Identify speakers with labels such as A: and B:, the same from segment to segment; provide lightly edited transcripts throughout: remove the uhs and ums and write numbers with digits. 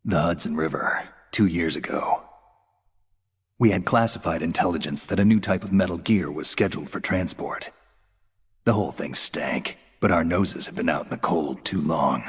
A: The Hudson River, 2 years ago. We had classified intelligence that a new type of metal gear was scheduled for transport. The whole thing stank, but our noses had been out in the cold too long.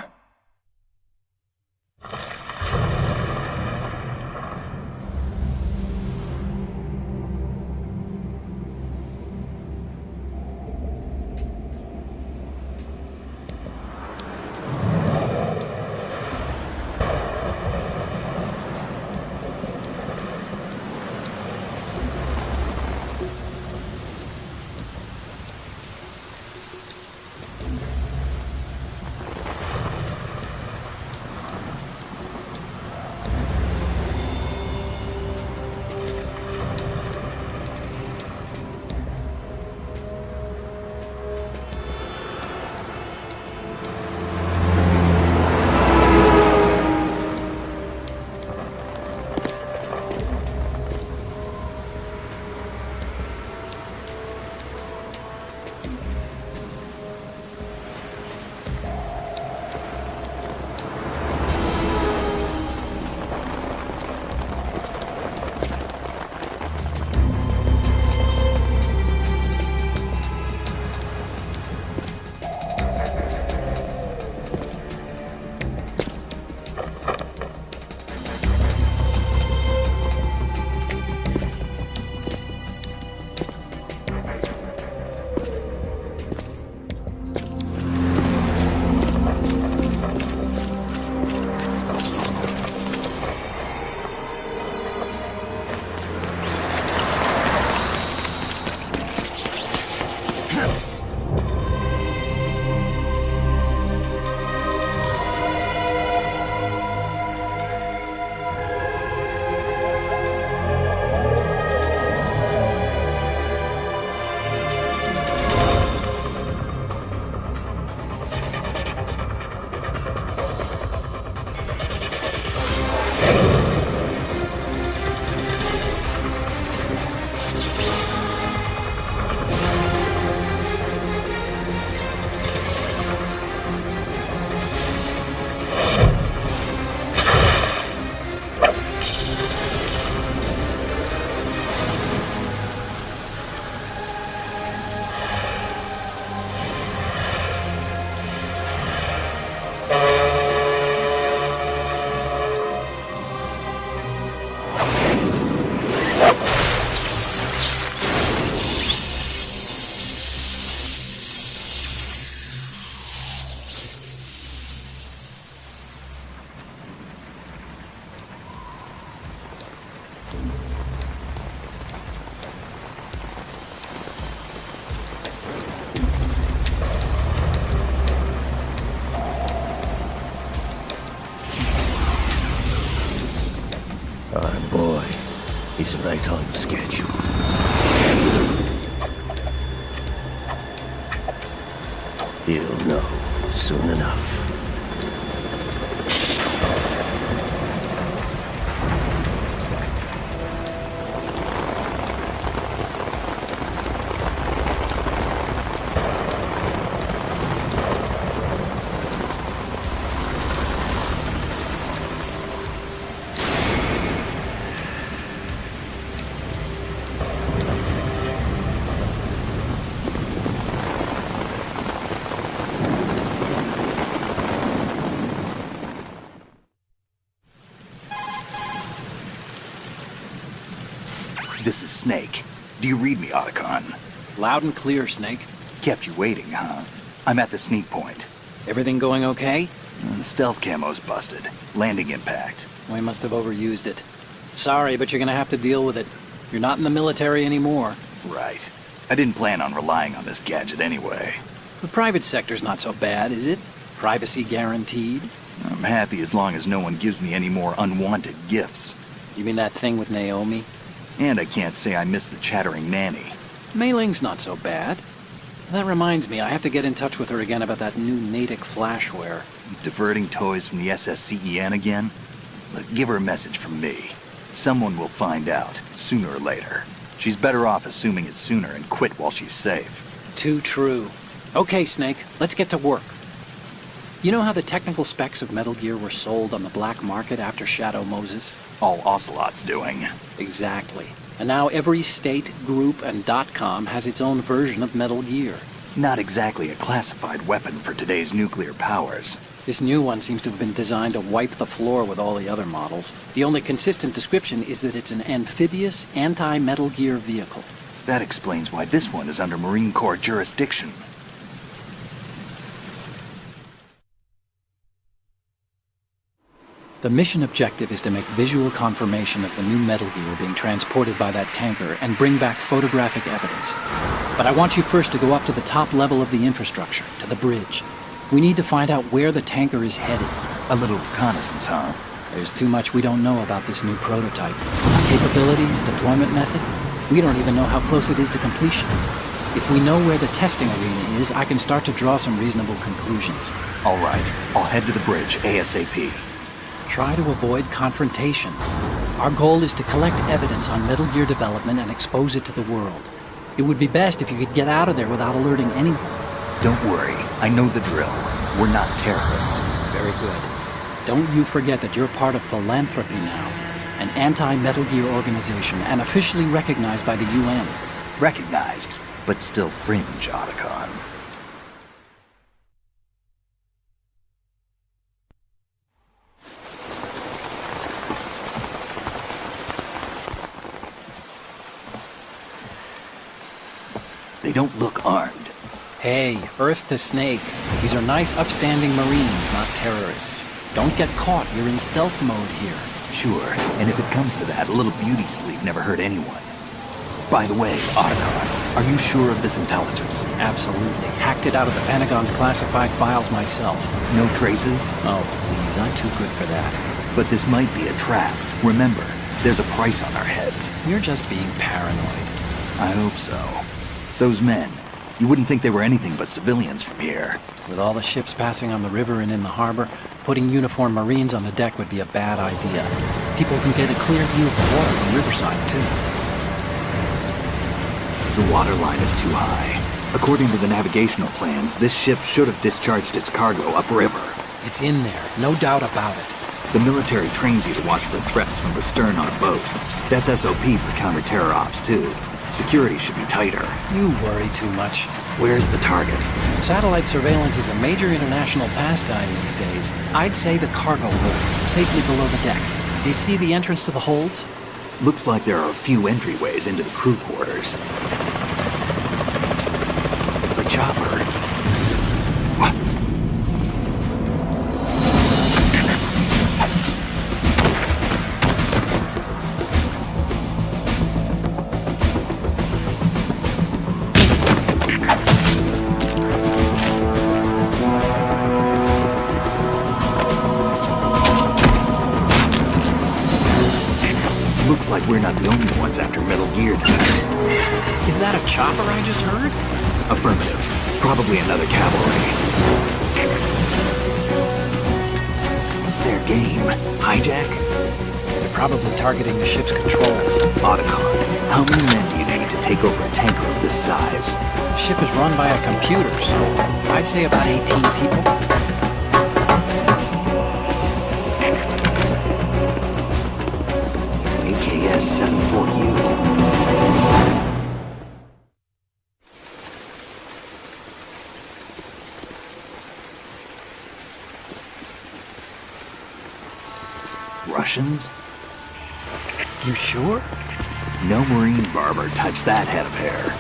B: Our boy is right on schedule. He'll know soon enough.
A: This is Snake. Do you read me, Otacon?
C: Loud and clear, Snake.
A: Kept you waiting, huh? I'm at the sneak point.
C: Everything going okay?
A: The stealth camo's busted. Landing impact.
C: We must have overused it. Sorry, but you're gonna have to deal with it. You're not in the military anymore.
A: Right. I didn't plan on relying on this gadget anyway.
C: The private sector's not so bad, is it? Privacy guaranteed?
A: I'm happy as long as no one gives me any more unwanted gifts.
C: You mean that thing with Naomi?
A: And I can't say I miss the chattering nanny.
C: Mei Ling's not so bad. That reminds me, I have to get in touch with her again about that new Natick flashware.
A: Diverting toys from the S2E01 again? Look, give her a message from me. Someone will find out, sooner or later. She's better off assuming it sooner and quit while she's safe.
C: Too true. Okay, Snake, let's get to work. You know how the technical specs of Metal Gear were sold on the black market after Shadow Moses?
A: All Ocelot's doing.
C: Exactly. And now every state, group, and .com has its own version of Metal Gear.
A: Not exactly a classified weapon for today's nuclear powers.
C: This new one seems to have been designed to wipe the floor with all the other models. The only consistent description is that it's an amphibious, anti-Metal Gear vehicle.
A: That explains why this one is under Marine Corps jurisdiction.
C: The mission objective is to make visual confirmation of the new Metal Gear being transported by that tanker and bring back photographic evidence. But I want you first to go up to the top level of the infrastructure, to the bridge. We need to find out where the tanker is headed.
A: A little reconnaissance, huh?
C: There's too much we don't know about this new prototype. Capabilities, deployment method. We don't even know how close it is to completion. If we know where the testing arena is, I can start to draw some reasonable conclusions.
A: All right, I'll head to the bridge ASAP.
C: Try to avoid confrontations. Our goal is to collect evidence on Metal Gear development and expose it to the world. It would be best if you could get out of there without alerting anyone.
A: Don't worry, I know the drill. We're not terrorists.
C: Very good. Don't you forget that you're part of Philanthropy now, an anti-Metal Gear organization and officially recognized by the UN.
A: Recognized, but still fringe, Otacon. They don't look armed.
C: Hey, Earth to Snake. These are nice, upstanding Marines, not terrorists. Don't get caught. You're in stealth mode here.
A: Sure, and if it comes to that, a little beauty sleep never hurt anyone. By the way, Otacon, are you sure of this intelligence?
C: Absolutely. Hacked it out of the Pentagon's classified files myself.
A: No traces?
C: Oh, please, I'm too good for that.
A: But this might be a trap. Remember, there's a price on our heads.
C: You're just being paranoid.
A: I hope so. Those men, you wouldn't think they were anything but civilians from here.
C: With all the ships passing on the river and in the harbor, putting uniformed Marines on the deck would be a bad idea. People can get a clear view of the water from Riverside, too.
A: The water line is too high. According to the navigational plans, this ship should have discharged its cargo upriver.
C: It's in there, no doubt about it.
A: The military trains you to watch for threats from the stern on a boat. That's SOP for counter-terror ops, too. Security should be tighter.
C: You worry too much.
A: Where's the target?
C: Satellite surveillance is a major international pastime these days. I'd say the cargo holds, safely below the deck. Do you see the entrance to the holds?
A: Looks like there are a few entryways into the crew quarters. The chopper. What? Looks like we're not the only ones after Metal Gear tonight.
C: Is that a chopper I just heard?
A: Affirmative. Probably another cavalry. What's their game? Hijack?
C: They're probably targeting the ship's controls.
A: Otacon, how many men do you need to take over a tanker of this size?
C: The ship is run by a computer, so I'd say about 18 people.
A: AKS-74U. Russians?
C: You sure?
A: No Marine barber touched that head of hair.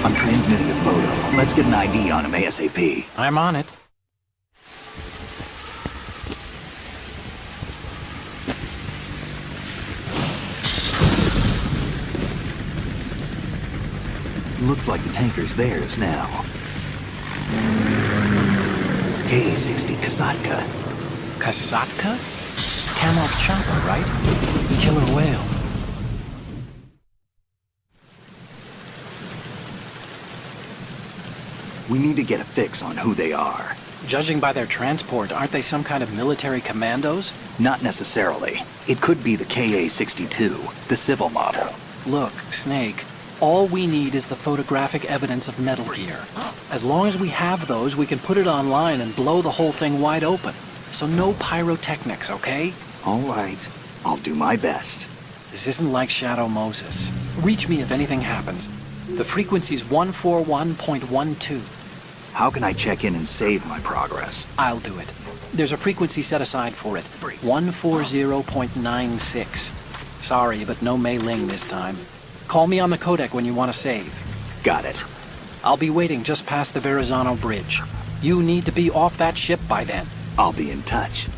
A: I'm transmitting a photo. Let's get an ID on him ASAP.
C: I'm on it.
A: Looks like the tanker's theirs now. K-60 Kasatka.
C: Kasatka? Kamov chopper, right? Killer whale.
A: We need to get a fix on who they are.
C: Judging by their transport, aren't they some kind of military commandos?
A: Not necessarily. It could be the KA-62, the civil model.
C: Look, Snake, all we need is the photographic evidence of Metal Gear. As long as we have those, we can put it online and blow the whole thing wide open. So no pyrotechnics, okay?
A: All right. I'll do my best.
C: This isn't like Shadow Moses. Reach me if anything happens. The frequency's 141.12.
A: How can I check in and save my progress?
C: I'll do it. There's a frequency set aside for it. 140.96. Sorry, but no Mei Ling this time. Call me on the codec when you want to save.
A: Got it.
C: I'll be waiting just past the Verrazano Bridge. You need to be off that ship by then.
A: I'll be in touch.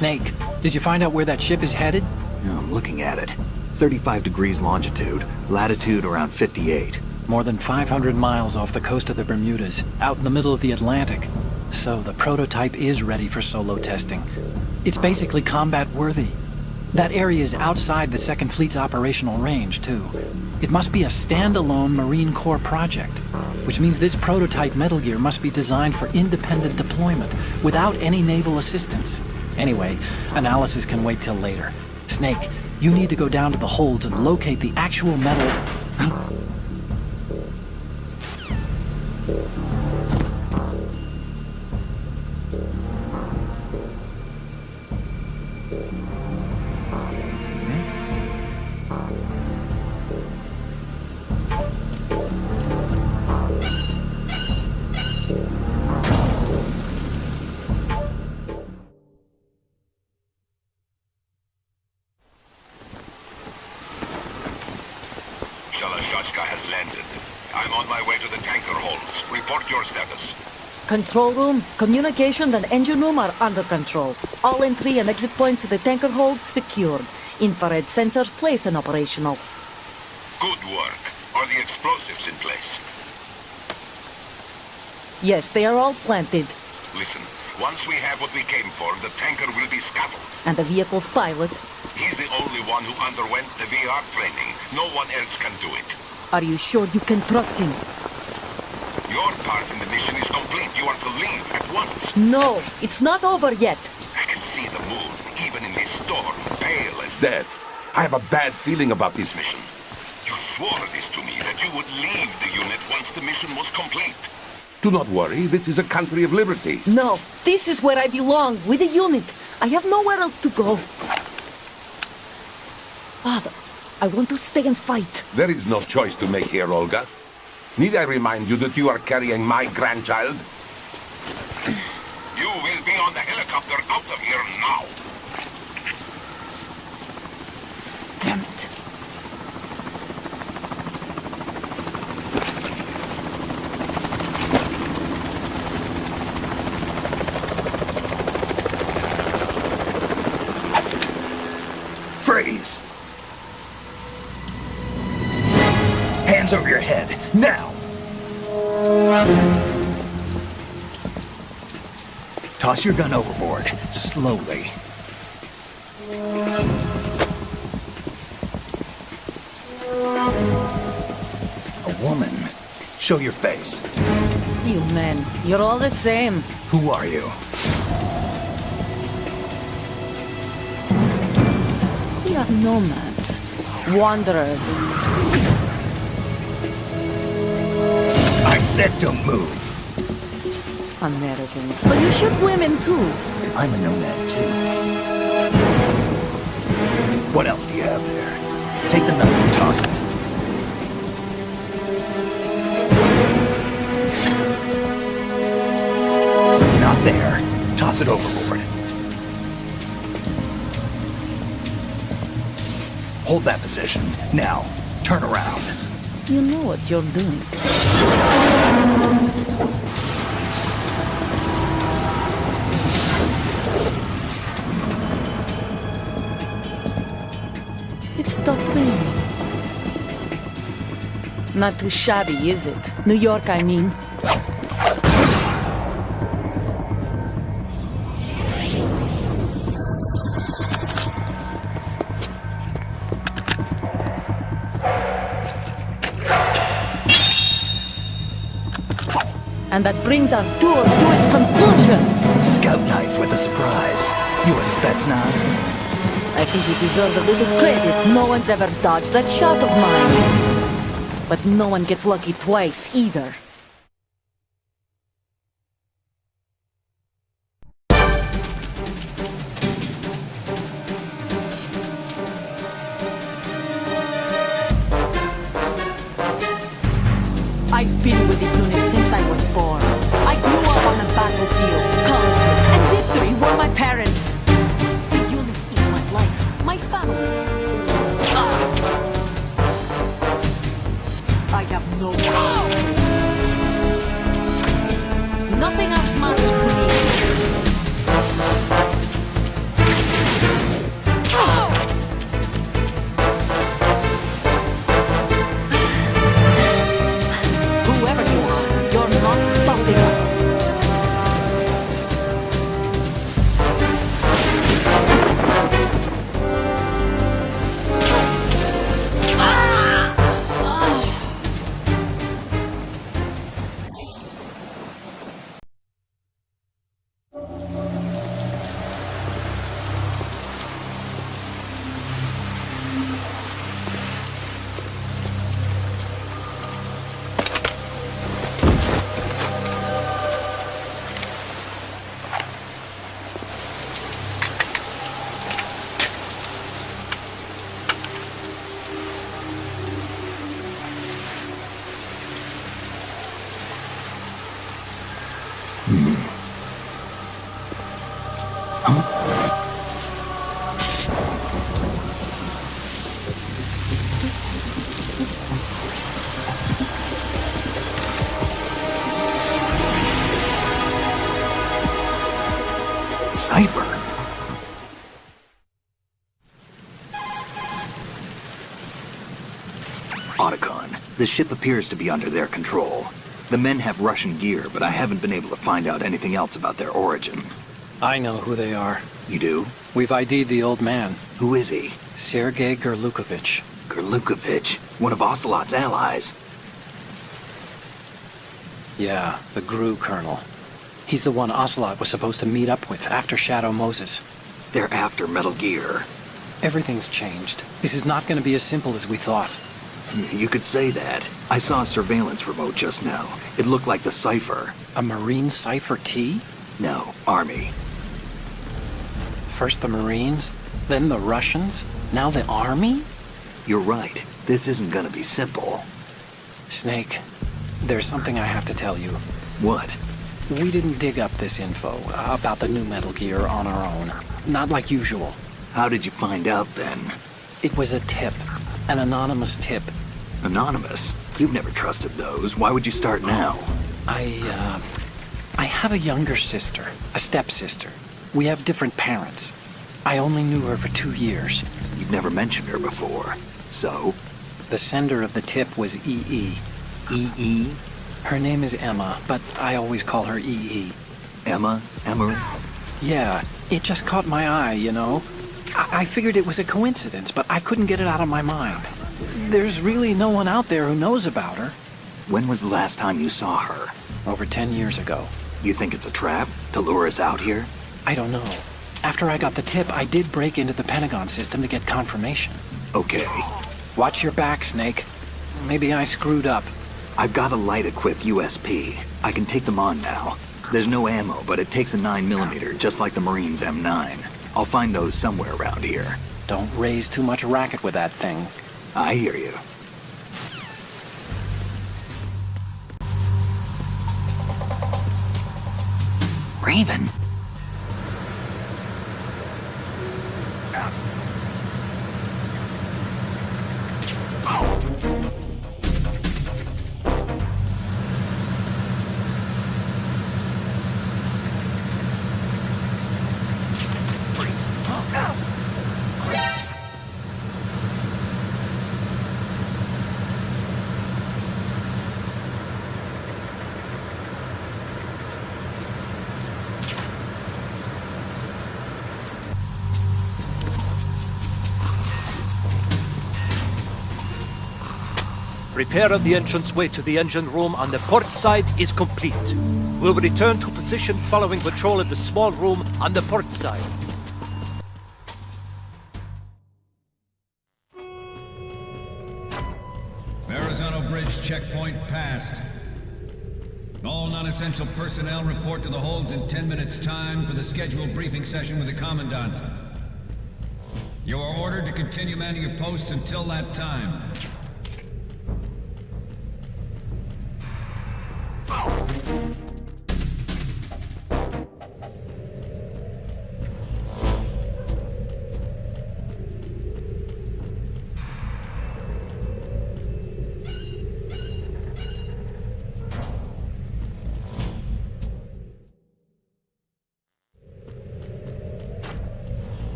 C: Snake, did you find out where that ship is headed?
A: Yeah, I'm looking at it. 35 degrees longitude, latitude around 58.
C: More than 500 miles off the coast of the Bermudas, out in the middle of the Atlantic. So the prototype is ready for solo testing. It's basically combat-worthy. That area is outside the Second Fleet's operational range, too. It must be a standalone Marine Corps project, which means this prototype Metal Gear must be designed for independent deployment, without any naval assistance. Anyway, analysis can wait till later. Snake, you need to go down to the holds and locate the actual metal...
D: has landed. I'm on my way to the tanker holds. Report your status.
E: Control room, communications and engine room are under control. All entry and exit points to the tanker holds secured. Infrared sensors placed and operational.
D: Good work. Are the explosives in place?
E: Yes, they are all planted.
D: Listen, once we have what we came for, the tanker will be scuttled.
E: And the vehicle's pilot?
D: He's the only one who underwent the VR training. No one else can do it.
E: Are you sure you can trust him?
D: Your part in the mission is complete. You are to leave at once.
E: No, it's not over yet.
D: I can see the moon, even in this storm, pale as
F: Death. I have a bad feeling about this mission.
D: You swore this to me, that you would leave the unit once the mission was complete.
F: Do not worry, this is a country of liberty.
E: No, this is where I belong, with the unit. I have nowhere else to go. Father, I want to stay and fight.
F: There is no choice to make here, Olga. Need I remind you that you are carrying my grandchild?
D: You will be on the helicopter out of here now.
E: Damn it.
A: Freeze! Hands over your head, now! Toss your gun overboard, slowly. A woman. Show your face.
E: You men, you're all the same.
A: Who are you?
E: We are nomads, wanderers.
A: I said don't move.
E: Americans, so you shoot women too.
A: I'm a nomad too. What else do you have there? Take the knife and toss it. Not there. Toss it overboard. Hold that position. Now, turn around.
E: You know what you're doing. It stopped raining. Not too shabby, is it? New York, I mean. And that brings our tour to its conclusion.
A: Scout knife with a surprise. You a Spetsnaz?
E: I think you deserve a little credit. No one's ever dodged that shot of mine. But no one gets lucky twice, either. I've been with the unit since I was born. I grew up on the battlefield. Conflict and victory were my parents. The unit is my life, my family. I have no Nothing else matters to me. Whoever you are, you're not stopping us.
A: Cipher. Otacon, the ship appears to be under their control. The men have Russian gear, but I haven't been able to find out anything else about their origin.
C: I know who they are.
A: You do?
C: We've ID'd the old man,
A: Who is he?
C: Sergei Gerlukovich.
A: Gerlukovich, one of Ocelot's allies.
C: Yeah, the GRU colonel. He's the one Ocelot was supposed to meet up with after Shadow Moses.
A: They're after Metal Gear.
C: Everything's changed. This is not going to be as simple as we thought.
A: You could say that. I saw a surveillance remote just now. It looked like the Cipher.
C: A Marine Cipher T?
A: No, Army.
C: First the Marines, then the Russians, now the Army?
A: You're right. This isn't gonna be simple.
C: Snake, there's something I have to tell you.
A: What?
C: We didn't dig up this info about the new Metal Gear on our own. Not like usual.
A: How did you find out then?
C: It was a tip. An anonymous tip.
A: Anonymous? You've never trusted those. Why would you start now?
C: I have a younger sister, a stepsister. We have different parents. I only knew her for 2 years.
A: You've never mentioned her before. So?
C: The sender of the tip was EE.
A: EE?
C: Her name is Emma, but I always call her EE.
A: Emma? Emery?
C: Yeah, it just caught my eye, you know? I figured it was a coincidence, but I couldn't get it out of my mind. There's really no one out there who knows about her.
A: When was the last time you saw her?
C: Over 10 years ago.
A: You think it's a trap? To lure us out here?
C: I don't know. After I got the tip, I did break into the Pentagon system to get confirmation.
A: Okay.
C: Watch your back, Snake. Maybe I screwed up.
A: I've got a light-equipped USP. I can take them on now. There's no ammo, but it takes a 9mm, just like the Marines' M9. I'll find those somewhere around here.
C: Don't raise too much racket with that thing.
A: I hear you. Raven?
G: Repair of the entranceway to the engine room on the port side is complete. We'll return to position following patrol of the small room on the port side.
H: Verrazano Bridge checkpoint passed. All non-essential personnel report to the holds in 10 minutes' time for the scheduled briefing session with the Commandant. You are ordered to continue manning your posts until that time.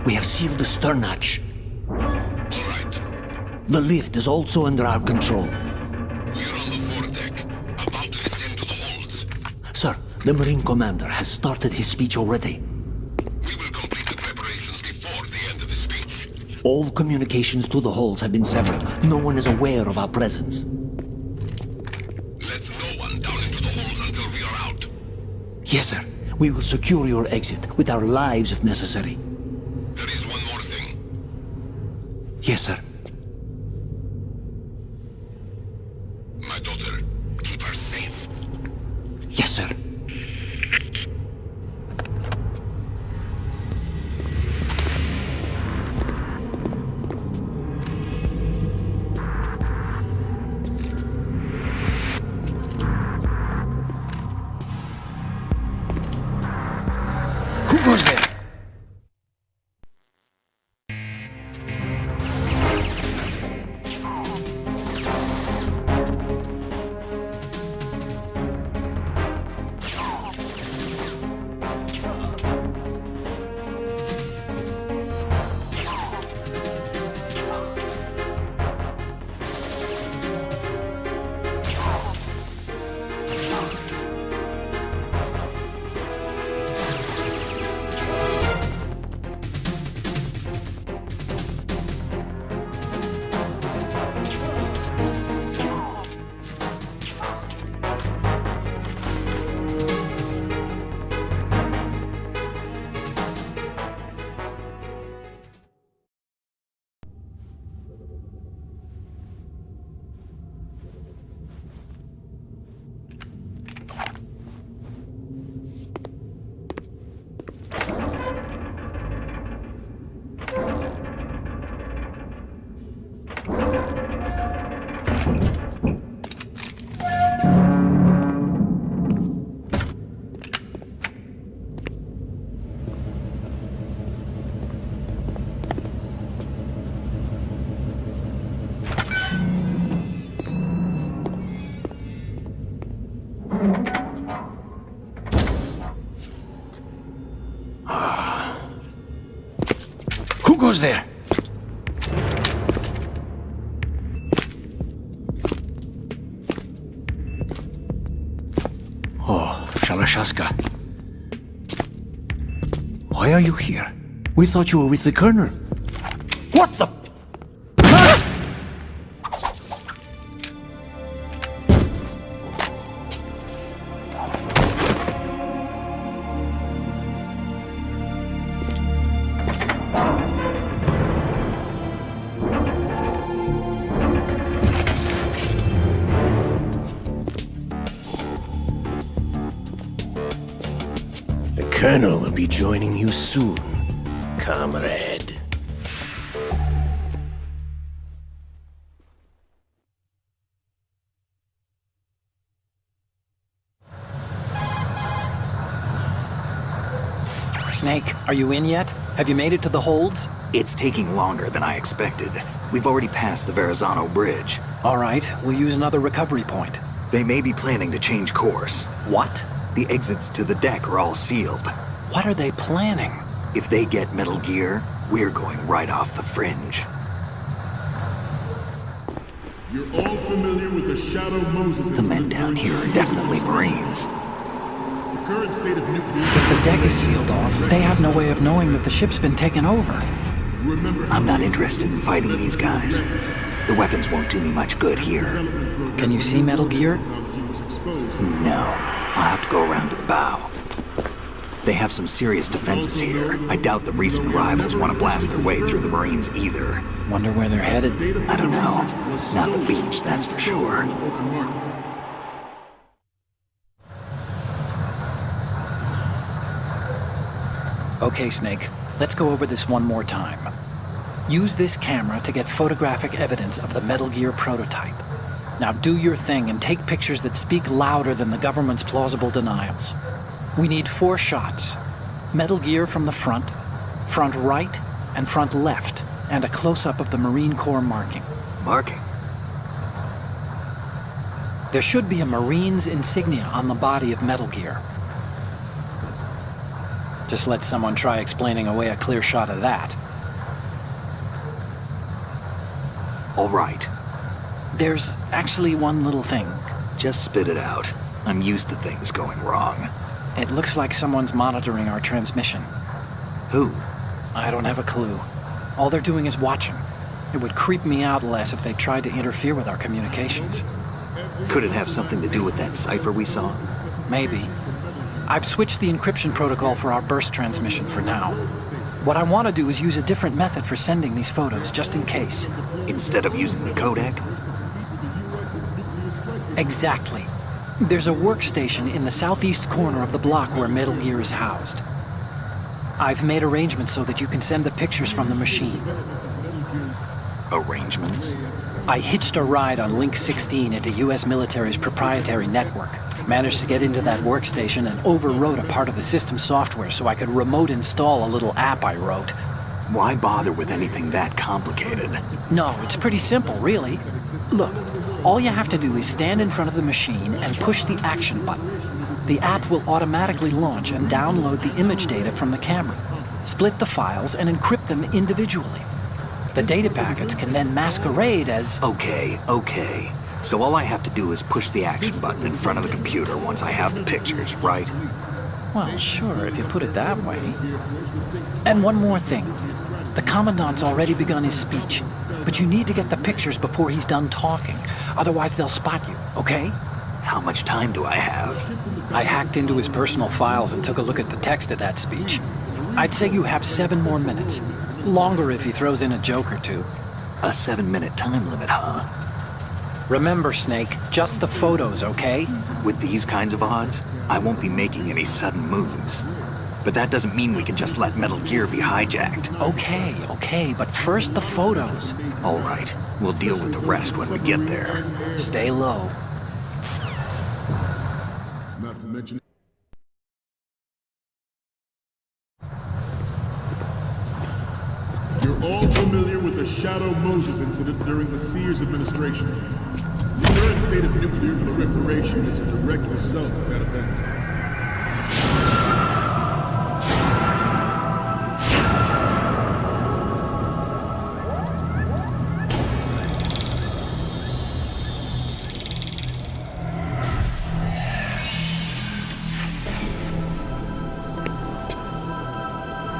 B: We have sealed the stern hatch.
D: All right.
B: The lift is also under our control.
D: We're on the foredeck, about to descend to the holds.
B: Sir, the Marine Commander has started his speech already.
D: We will complete the preparations before the end of the speech.
B: All communications to the holds have been severed. No one is aware of our presence.
D: Let no one down into the holds until we are out.
B: Yes, sir. We will secure your exit, with our lives if necessary.
D: There is one more thing.
B: Yes, sir.
D: My daughter, keep her safe.
B: Yes, sir. Who goes there? Who goes there? Oh, Shalashaska. Why are you here? We thought you were with the Colonel. What the...
I: The Colonel will be joining you soon, comrade.
C: Snake, are you in yet? Have you made it to the holds?
A: It's taking longer than I expected. We've already passed the Verrazano Bridge.
C: All right, we'll use another recovery point.
A: They may be planning to change course.
C: What?
A: The exits to the deck are all sealed.
C: What are they planning?
A: If they get Metal Gear, we're going right off the fringe.
J: You're all familiar with the Shadow Moses
A: The men down here are definitely Marines.
J: The current state of nuclear...
C: If the deck is sealed off, they have no way of knowing that the ship's been taken over.
J: Remember,
A: I'm not interested in fighting these guys. The weapons won't do me much good here.
C: Can you see Metal Gear?
A: No. I'll have to go around to the bow. They have some serious defenses here. I doubt the recent arrivals want to blast their way through the Marines either.
C: Wonder where they're headed.
A: I don't know. Not the beach, that's for sure.
C: Okay, Snake. Let's go over this one more time. Use this camera to get photographic evidence of the Metal Gear prototype. Now do your thing and take pictures that speak louder than the government's plausible denials. We need 4 shots. Metal Gear from the front right, and front left, and a close-up of the Marine Corps marking.
A: Marking?
C: There should be a Marine's insignia on the body of Metal Gear. Just let someone try explaining away a clear shot of that.
A: All right.
C: There's actually one little thing.
A: Just spit it out. I'm used to things going wrong.
C: It looks like someone's monitoring our transmission.
A: Who?
C: I don't have a clue. All they're doing is watching. It would creep me out less if they tried to interfere with our communications.
A: Could it have something to do with that cipher we saw?
C: Maybe. I've switched the encryption protocol for our burst transmission for now. What I want to do is use a different method for sending these photos, just in case.
A: Instead of using the codec?
C: Exactly. There's a workstation in the southeast corner of the block where Metal Gear is housed. I've made arrangements so that you can send the pictures from the machine.
A: Arrangements?
C: I hitched a ride on Link 16 into U.S. military's proprietary network. Managed to get into that workstation and overwrote a part of the system software so I could remote install a little app I wrote.
A: Why bother with anything that complicated?
C: No, it's pretty simple, really. Look, all you have to do is stand in front of the machine and push the action button. The app will automatically launch and download the image data from the camera, split the files, and encrypt them individually. The data packets can then masquerade as...
A: Okay. So all I have to do is push the action button in front of the computer once I have the pictures, right?
C: Well, sure, if you put it that way. And one more thing. The Commandant's already begun his speech, but you need to get the pictures before he's done talking. Otherwise, they'll spot you, okay?
A: How much time do I have?
C: I hacked into his personal files and took a look at the text of that speech. I'd say you have 7 more minutes. Longer if he throws in a joke or two.
A: A 7-minute time limit, huh?
C: Remember, Snake, just the photos, okay?
A: With these kinds of odds, I won't be making any sudden moves. But that doesn't mean we can just let Metal Gear be hijacked.
C: Okay, but first the photos.
A: All right. We'll deal with the rest when we get there.
C: Stay low.
J: Not to mention... You're all familiar with the Shadow Moses incident during the Sears administration. The current state of nuclear proliferation is a direct result of that event.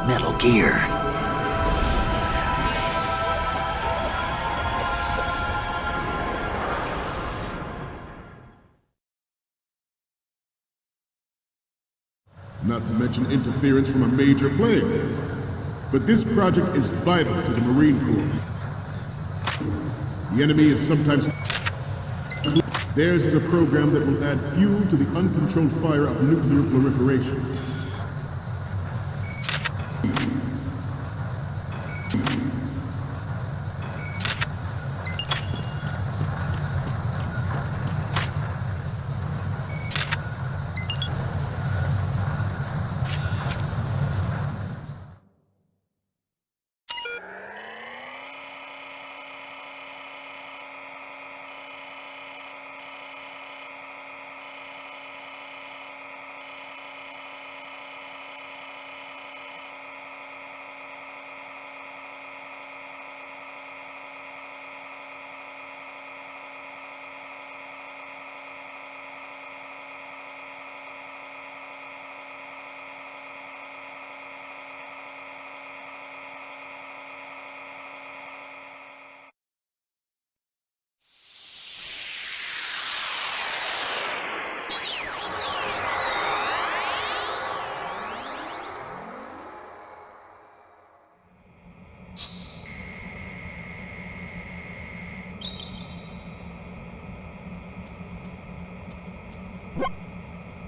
A: Metal Gear.
J: Not to mention interference from a major player. But this project is vital to the Marine Corps. The enemy is sometimes... Theirs is a program that will add fuel to the uncontrolled fire of nuclear proliferation.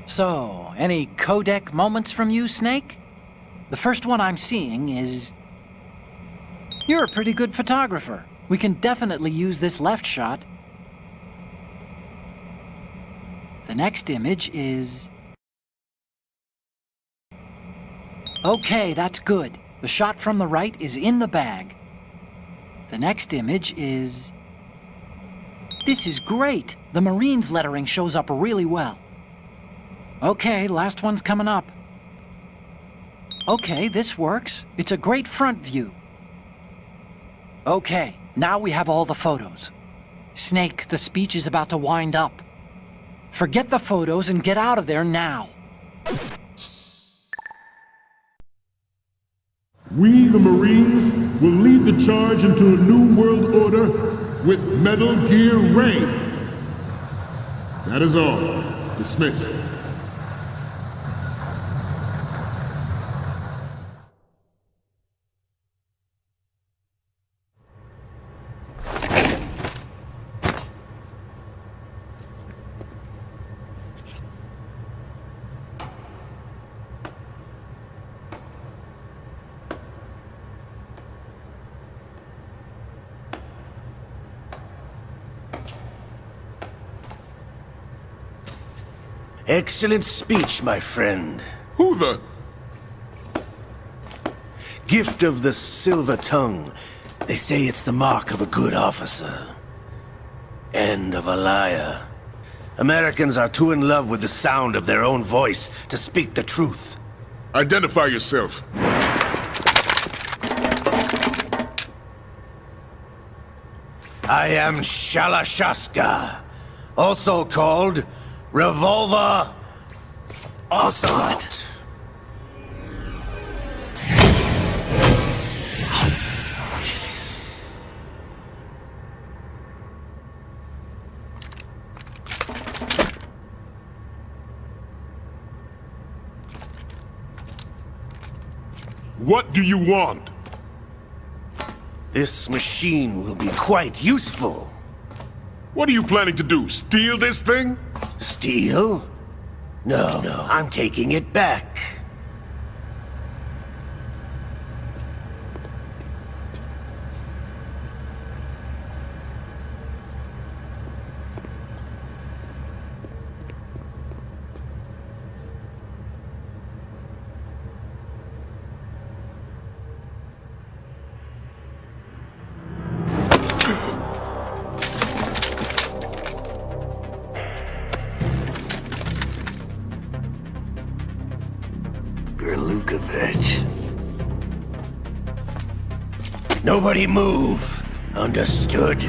C: So, any codec moments from you, Snake? The first one I'm seeing is... You're a pretty good photographer. We can definitely use this left shot. The next image is... Okay, that's good. The shot from the right is in the bag. The next image is... This is great! The Marines lettering shows up really well. Okay, last one's coming up. Okay, this works. It's a great front view. Okay, now we have all the photos. Snake, the speech is about to wind up. Forget the photos and get out of there now.
J: We, the Marines, will lead the charge into a new world order with Metal Gear Ray. That is all. Dismissed.
I: Excellent speech, my friend.
F: Who the...
I: Gift of the silver tongue. They say it's the mark of a good officer. And of a liar. Americans are too in love with the sound of their own voice to speak the truth.
J: Identify yourself.
I: I am Shalashaska, also called Revolver Ocelot.
J: What do you want?
I: This machine will be quite useful.
J: What are you planning to do? Steal this thing?
I: Steal? No, I'm taking it back. look of it. Nobody move. Understood?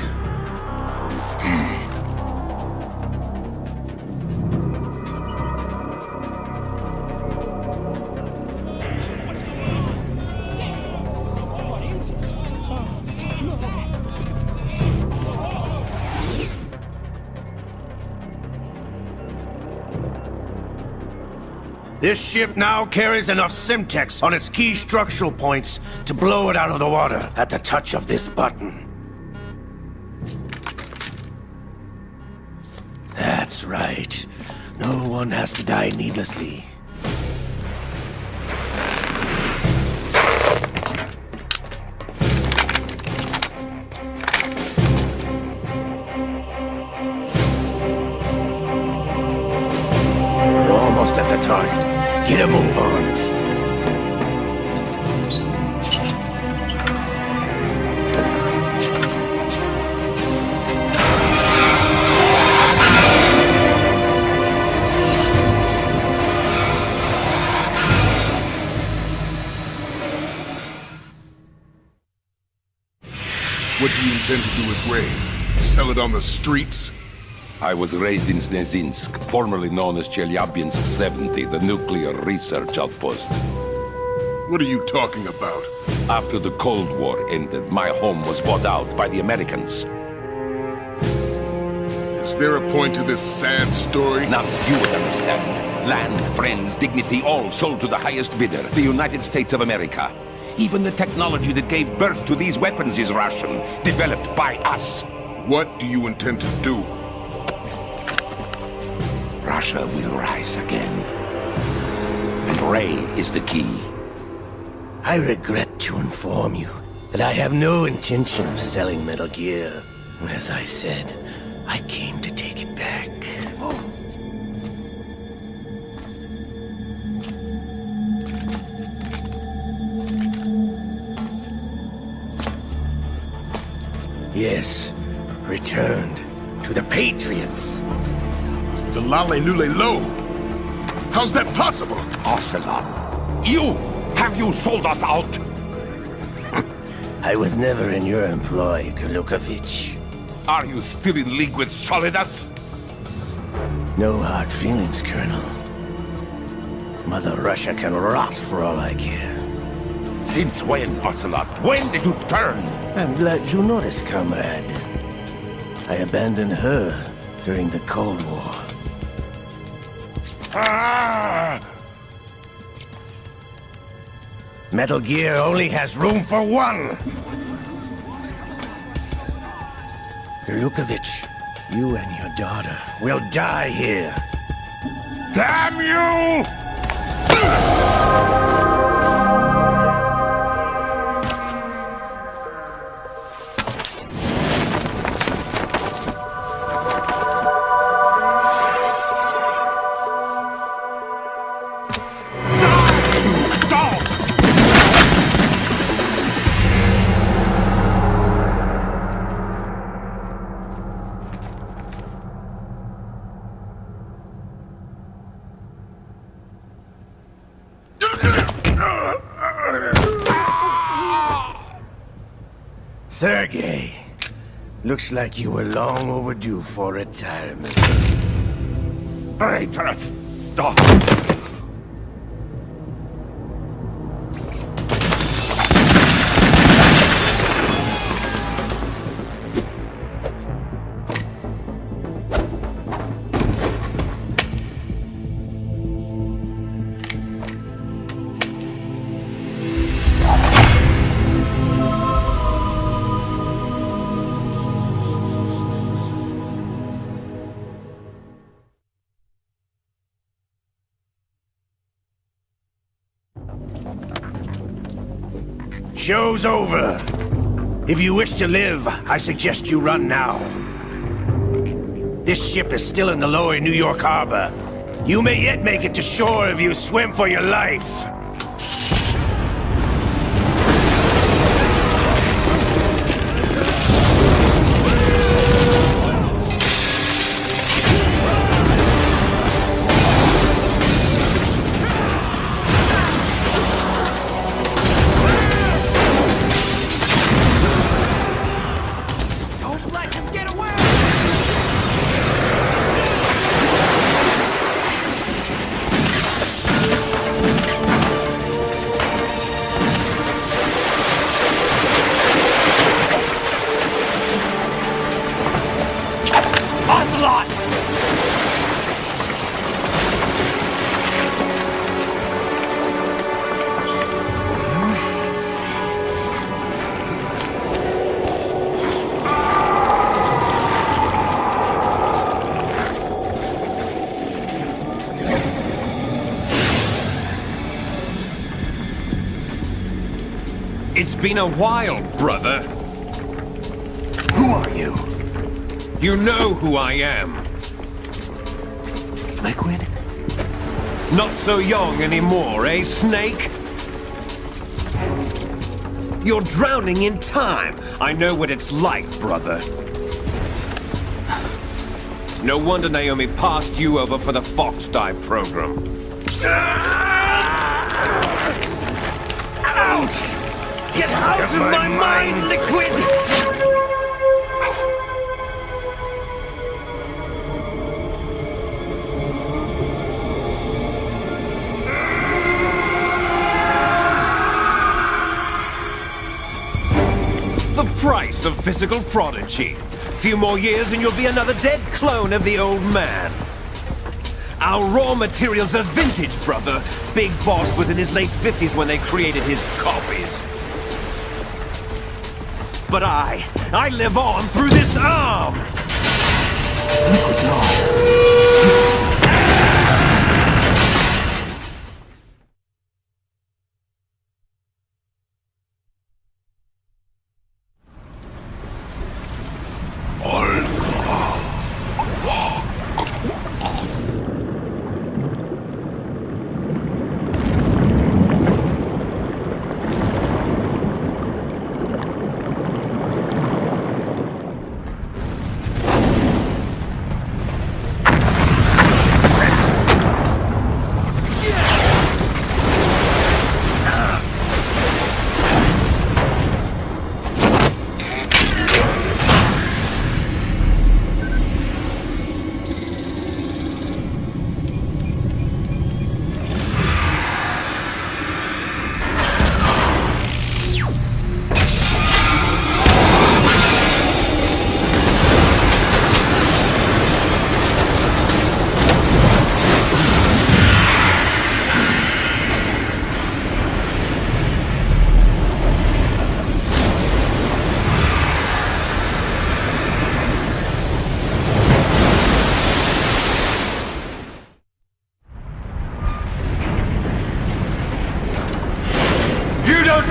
I: This ship now carries enough Simtex on its key structural points to blow it out of the water at the touch of this button. That's right. No one has to die needlessly. We're almost at the target. Get a move on.
J: What do you intend to do with Ray? Sell it on the streets?
F: I was raised in Snezinsk, formerly known as Chelyabinsk 70, the nuclear research outpost.
J: What are you talking about?
F: After the Cold War ended, my home was bought out by the Americans.
J: Is there a point to this sad story?
F: Now you would understand. Land, friends, dignity, all sold to the highest bidder, the United States of America. Even the technology that gave birth to these weapons is Russian, developed by us.
J: What do you intend to do?
F: Russia will rise again. And Ray is the key.
I: I regret to inform you that I have no intention of selling Metal Gear. As I said, I came to take it back. Yes, returned to the Patriots.
J: The Lale Lule Lo! How's that possible?
F: Ocelot, have you sold us out?
I: I was never in your employ, Golukovich.
F: Are you still in league with Solidus?
I: No hard feelings, Colonel. Mother Russia can rot for all I care.
F: Since when, Ocelot? When did you turn?
I: I'm glad you noticed, comrade. I abandoned her during the Cold War.
F: Ah!
I: Metal Gear only has room for one! Golukovich, you and your daughter will die here.
F: Damn you!
I: Sergei, looks like you were long overdue for retirement.
F: Traitorous dog!
I: Show's over. If you wish to live, I suggest you run now. This ship is still in the lower New York harbor. You may yet make it to shore if you swim for your life.
G: lot!
F: It's been a while, brother.
A: Who are you?
F: You know who I am.
A: Liquid?
F: Not so young anymore, eh, Snake? You're drowning in time. I know what it's like, brother. No wonder Naomi passed you over for the Fox Dive program.
I: Ouch! Get out of my mind, Liquid!
F: The price of physical prodigy. Few more years and you'll be another dead clone of the old man. Our raw materials are vintage, brother. Big Boss was in his late 50s when they created his copies. But I live on through this arm!
A: Liquid's on.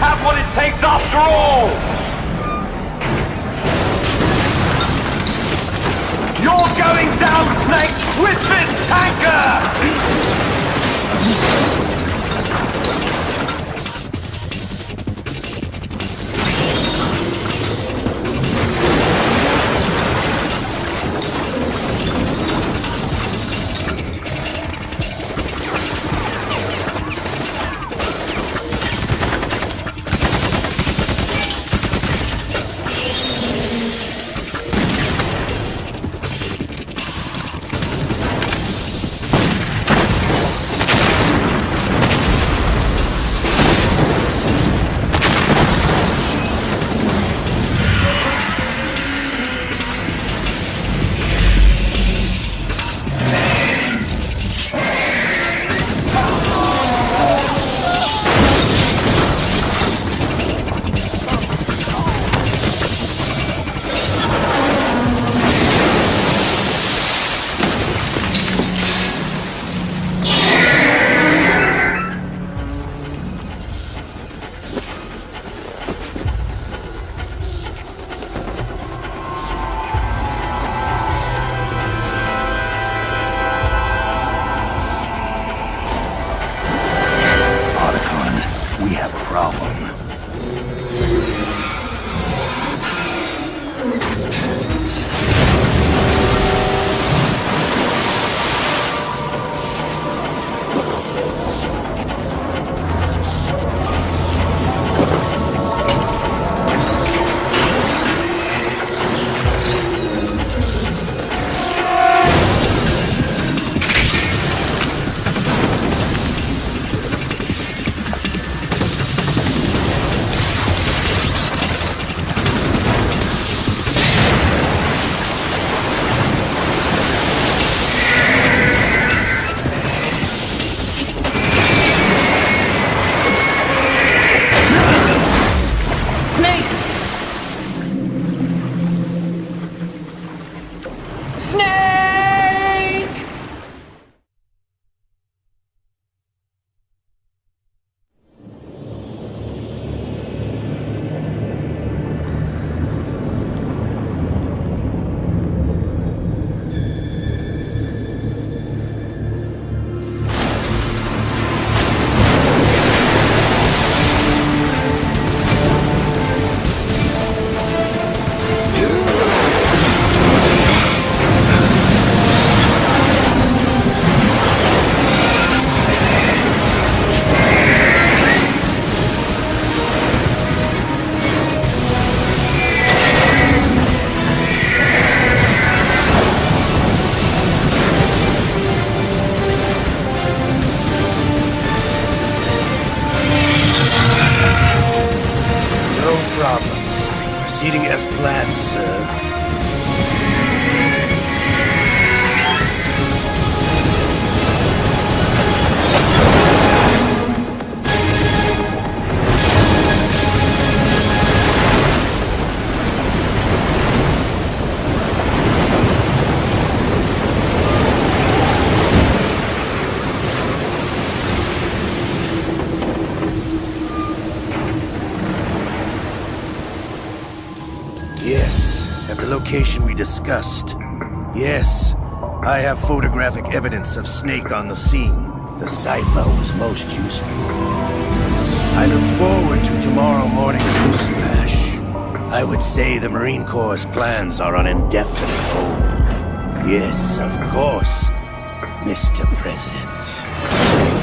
F: Have what it takes after all! You're going down, Snake, with this tanker!
I: location we discussed. Yes, I have photographic evidence of Snake on the scene. The cipher was most useful. I look forward to tomorrow morning's news flash. I would say the Marine Corps' plans are on indefinite hold. Yes, of course, Mr. President.